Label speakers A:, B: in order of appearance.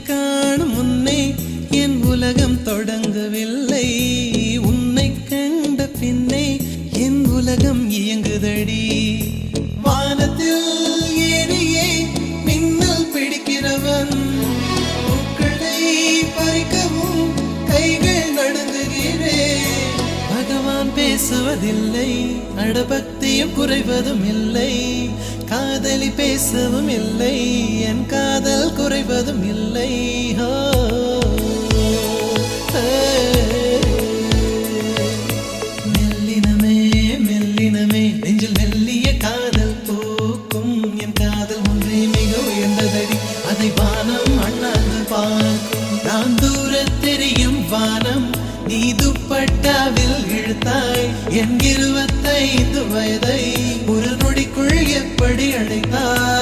A: காணும் முன்னே என் உலகம் தொடங்கவில்லை. உன்னை கண்ட பின்னே என் உலகம் இயங்குதடி. வானத்தில் ஏறியே மின்னல் பிடிக்கிறவன் பூக்களை பறிக்கவும் கைகள் நடுங்குகிறேன். பகவான் பேசுவதில்லை, அடபக்தியும் குறைவதும் இல்லை. காதலி பேசவும் இல்லை, என் காதல் குறைவதும் இல்லை. மெல்லினமே மெல்லினமே நெஞ்சில் மெல்லிய காதல் பூக்கும். என் காதல் ஒன்றே மிக உயர்ந்ததடி, அதை வானம் அண்ணாந்து பார்க்கும். நான் தூர தெரியும் வானம், நீ துப்பட்டாவில் இழுத்தாய் என் 25 வயதை ஒரு நொடிக்குள் எப்படி அழைத்தாய்?